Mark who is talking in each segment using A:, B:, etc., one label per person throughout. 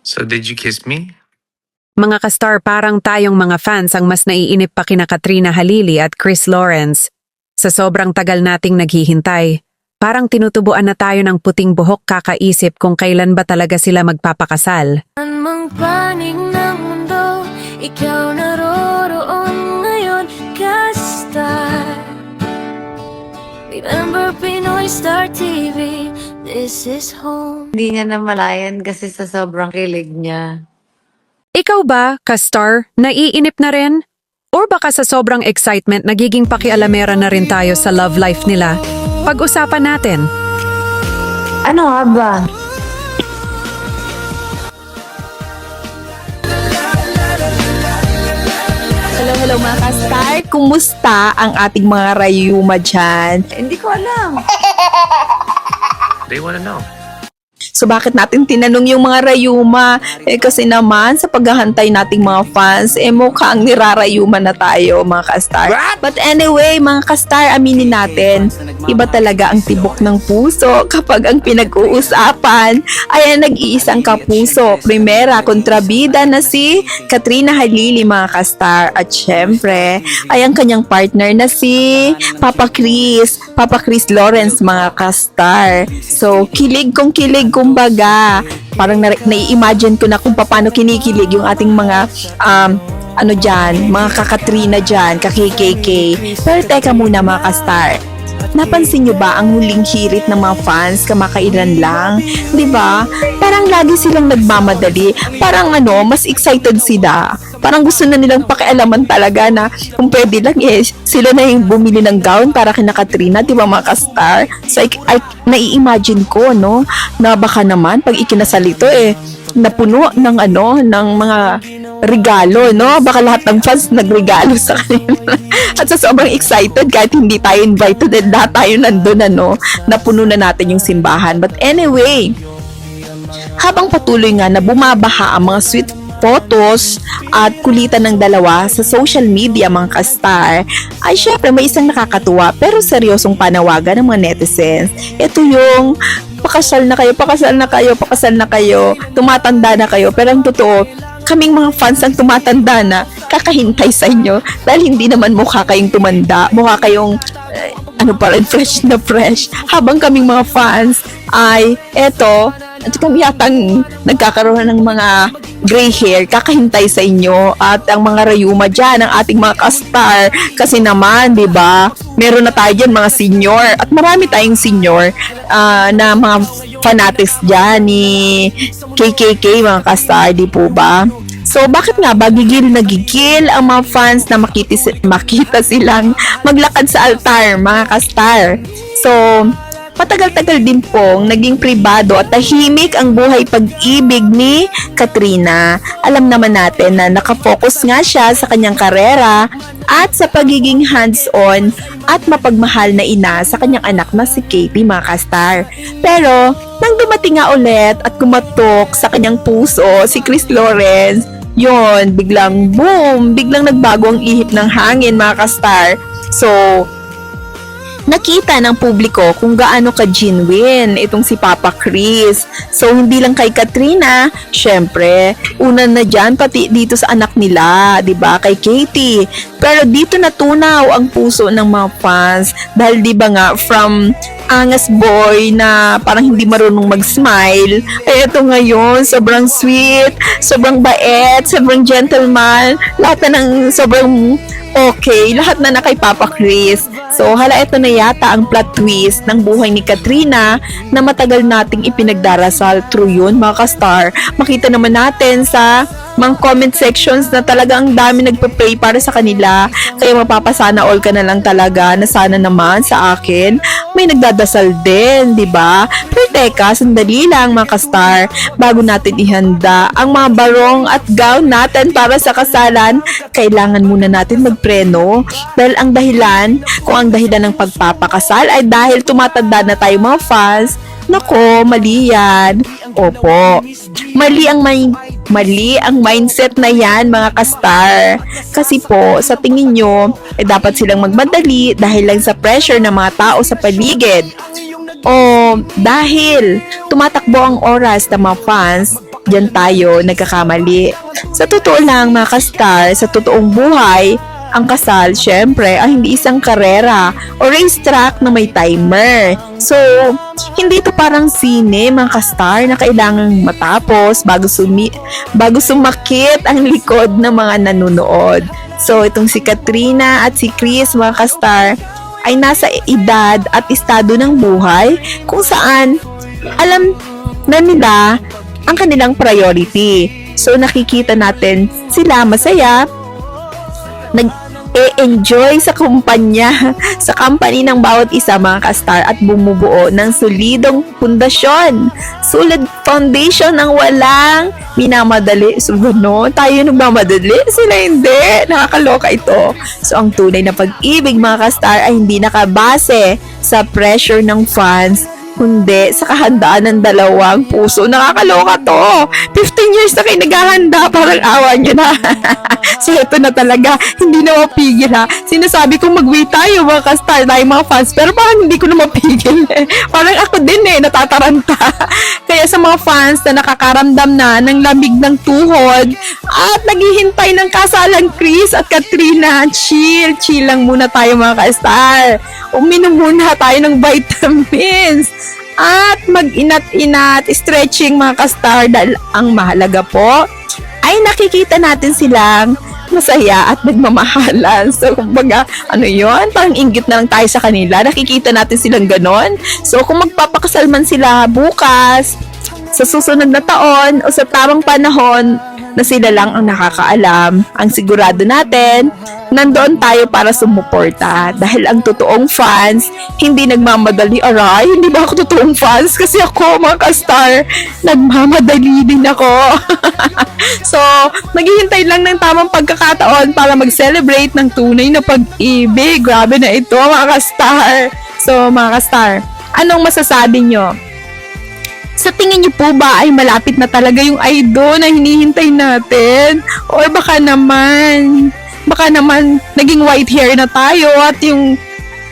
A: So did you kiss me?
B: Mga ka-star, parang tayong mga fans ang mas naiinip pa kina Katrina Halili at Chris Lawrence. Sa sobrang tagal nating naghihintay, parang tinutubuan na tayo ng puting buhok kakaisip kung kailan ba talaga sila magpapakasal.
C: Anumang panig ng mundo, ikaw naroroon ngayon, ka-star. Remember Pinoy Star TV, this is home.
D: Hindi niya namalayan kasi sa sobrang kilig niya.
B: Ikaw ba, ka-star, naiinip na rin? Or baka sa sobrang excitement nagiging pakialamera na rin tayo sa love life nila? Pag-usapan natin.
D: Ano nga ba?
E: Hello mga ka-star! Kumusta ang ating mga rayuma dyan?
D: Hindi ko alam.
A: They wanna know.
E: So bakit natin tinanong yung mga rayuma? Kasi naman sa paghahantay nating mga fans, mukhang nirarayuma na tayo mga ka-star. But anyway mga ka-star, aminin natin, iba talaga ang tibok ng puso kapag ang pinag-uusapan ay ang nag-iisang kapuso. Primera kontrabida na si Katrina Halili mga ka-star. At syempre ay ang kanyang partner na si Papa Chris Lawrence mga ka-star. So kilig kung kilig kumbaga. Parang nai-imagine ko na kung paano kinikilig yung ating mga mga kakatrina dyan, ka-KKK. Pero teka muna mga ka-star. Napansin nyo ba ang huling hirit ng mga fans kamakailan lang? 'Di ba? Parang lagi silang nagmamadali. Parang mas excited sila. Parang gusto na nilang pakialaman talaga na kung pwede lang sila na yung bumili ng gown para kina Katrina, 'di ba mga ka-star? So I nai-imagine ko na baka naman pag ikinasal ito napuno ng ng mga regalo, baka lahat ng fans nagregalo sa kanila. At sa sobrang excited, kahit hindi tayo invited, lahat tayo nandun, napuno na natin yung simbahan. But anyway, habang patuloy nga na bumabaha ang mga sweet photos at kulitan ng dalawa sa social media mga ka-star, ay syempre may isang nakakatuwa pero seryosong panawagan ng mga netizens. Ito yung pakasal na kayo, tumatanda na kayo, pero ang totoo, kaming mga fans ang tumatanda na kakahintay sa inyo dahil hindi naman mukha kayong tumanda, mukha kayong fresh na fresh, habang kaming mga fans ay at kami yatang nagkakaroon ng mga gray hair, kakahintay sa inyo. At ang mga rayuma dyan, ang ating mga ka-star, kasi naman, di ba, meron na tayo dyan mga senior, at marami tayong senior na mga fanatics dyan ni KKK mga ka-star, di po ba? So, bakit nga ba gigil na gigil ang mga fans na makita silang maglakad sa altar, mga ka-star? So, patagal-tagal din pong naging pribado at tahimik ang buhay pag-ibig ni Katrina. Alam naman natin na nakafocus nga siya sa kanyang karera at sa pagiging hands-on at mapagmahal na ina sa kanyang anak na si Katie mga ka-star. Pero, nang dumating nga ulit at kumatok sa kanyang puso si Chris Lawrence, yon, biglang boom, biglang nagbago ang ihip ng hangin mga ka-star. So, nakita ng publiko kung gaano ka-genuine itong si Papa Chris. So, hindi lang kay Katrina, syempre, una na dyan, pati dito sa anak nila, di ba, kay Katie. Pero dito natunaw ang puso ng mga fans dahil di ba nga, from angas boy na parang hindi marunong mag-smile, ay ito ngayon, sobrang sweet, sobrang bait, sobrang gentleman, lahat na ng sobrang okay, lahat na kay Papa Chris. So, hala, ito na yata ang plot twist ng buhay ni Katrina na matagal nating ipinagdarasal. True yun, mga ka-star. Makita naman natin sa mga comment sections na talagang dami nagpa-pray para sa kanila. Kaya mapapasana all ka na lang talaga na sana naman sa akin may nagdadasal din, di ba? Pero teka, sandali lang mga ka-star. Bago natin ihanda ang mga barong at gown natin para sa kasalan, kailangan muna natin magpreno. Dahil kung ang dahilan ng pagpapakasal ay dahil tumatanda na tayo mga fans, nako, mali yan. Opo, mali ang mindset na yan mga ka-star. Kasi po, sa tingin nyo, dapat silang magmadali dahil lang sa pressure ng mga tao sa paligid. O dahil tumatakbo ang oras ng mga fans, Diyan tayo nagkakamali. Sa totoo lang mga ka-star, sa totoong buhay, ang kasal, syempre, ay hindi isang karera o racetrack na may timer. So, hindi to parang sine, mga ka-star, na kailangang matapos bago sumakit ang likod ng mga nanonood. So, itong si Katrina at si Chris, mga ka-star, ay nasa edad at estado ng buhay kung saan alam na nila ang kanilang priority. So, nakikita natin sila masaya, nag-e-enjoy sa kumpanya, sa company ng bawat isa, mga ka-star, at bumubuo ng solidong pundasyon. Solid foundation ng walang minamadali. So, gano'n, tayo nagmamadali, sila hindi. Nakakaloka ito. So, ang tunay na pag-ibig, mga ka-star, ay hindi nakabase sa pressure ng fans, kundi sa kahandaan ng dalawang puso. Nakakaloka to. 15 years na kayo naghahanda, parang awa nyo na. So, ito na talaga. Hindi na mapigil, ha. Sinasabi kong mag-wait tayo, mga ka-star, tayo mga fans, pero parang hindi ko na mapigil. Parang ako din natataranta. Kaya sa mga fans na nakakaramdam na ng lamig ng tuhod at naghihintay ng kasalang Chris at Katrina, chill lang muna tayo, mga ka-star. Uminom muna tayo ng vitamins at mag-inat-inat, stretching, mga ka-star, dahil ang mahalaga po ay nakikita natin silang masaya at nagmamahalan. So, kumbaga, parang inggit na lang tayo sa kanila. Nakikita natin silang ganon. So, kung magpapakasal man sila bukas, sa susunod na taon, o sa tamang panahon, na sila lang ang nakakaalam, ang sigurado natin, nandoon tayo para sumuporta. Dahil ang totoong fans, hindi nagmamadali. Aray, hindi ba ako totoong fans? Kasi ako, mga ka-star, nagmamadali din ako. So, maghihintay lang ng tamang pagkakataon para mag-celebrate ng tunay na pag-ibig. Grabe na ito, mga ka-star. So, mga ka-star, anong masasabi nyo? Sa tingin niyo po ba ay malapit na talaga yung idol na hinihintay natin? O baka naman naging white hair na tayo at yung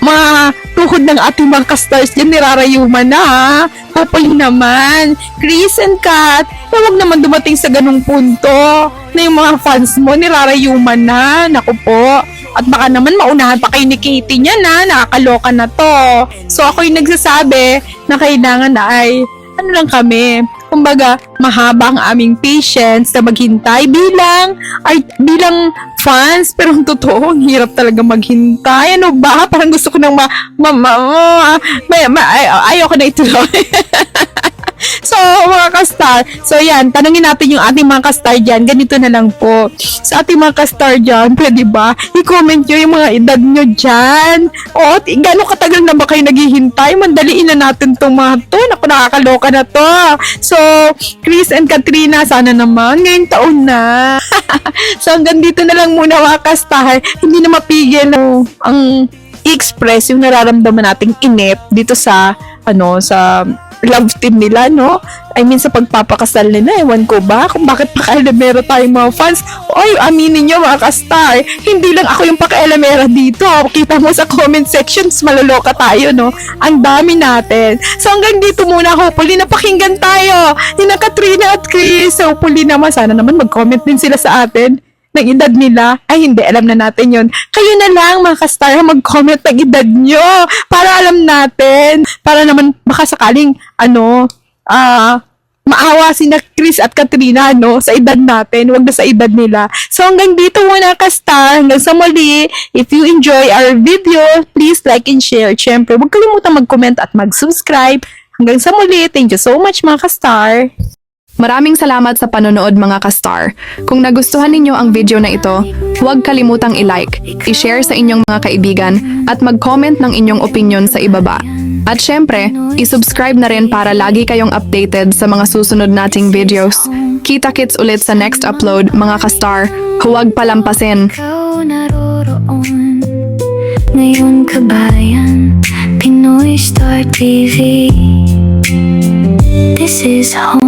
E: mga tuhod ng ating mga ka-stars dyan nirarayuman na, ha? Hopefully naman. Chris and Kat, huwag naman dumating sa ganung punto na yung mga fans mo nirarayuman na. Naku po. At baka naman maunahan pa kayo ni Katie niya na, nakakaloka na to. So ako yung nagsasabi na kailangan na ay lang kami. Kumbaga, mahaba ang aming patience na maghintay bilang fans. Pero ang totoo, ang hirap talaga maghintay. Ano ba? Parang gusto ko nang ayoko na ituloy. So, mga ka-star, so yan, tanungin natin yung ating mga ka-star dyan. Ganito na lang po. Sa ating mga ka-star dyan, pwede ba? I-comment nyo yung mga edad nyo dyan. O, gano'ng katagal na ba kayo naghihintay? Mandaliin na natin itong mga to. Naku, nakakaloka na to. So, Chris and Katrina, sana naman ngayong taon na. So, hanggang dito na lang muna, mga ka-star. Hindi na mapigil ang i-express yung nararamdaman nating inip dito sa sa love team nila, no? I mean, sa pagpapakasal nila, ewan ko ba kung bakit pakailamera tayong mga fans. Oy, aminin nyo, mga ka-star, hindi lang ako yung pakailamera dito. Kita mo sa comment sections, maloloka tayo, no? Ang dami natin. So, hanggang dito muna, hopefully, napakinggan tayo ni na Katrina at Chris. So, hopefully naman, sana naman mag-comment din sila sa atin ng edad nila. Ay, hindi, alam na natin yun. Kayo na lang, mga ka-star, mag-comment ng edad nyo para alam natin. Para naman, baka sakaling, maawa si na Chris at Katrina, sa edad natin, wag na sa edad nila. So, hanggang dito muna, ka-star. Hanggang sa muli, if you enjoy our video, please like and share. Siyempre, huwag kalimutan mag-comment at mag-subscribe. Hanggang sa muli, thank you so much, mga ka-star.
F: Maraming salamat sa panonood, mga ka-star. Kung nagustuhan ninyo ang video na ito, huwag kalimutang i-like, i-share sa inyong mga kaibigan, at mag-comment ng inyong opinion sa ibaba. At syempre, i-subscribe na rin para lagi kayong updated sa mga susunod nating videos. Kita-kits ulit sa next upload, mga ka-star. Huwag palampasin.
C: Ikaw naroroon ngayon, kabayan, Pinoy Star TV. This is home.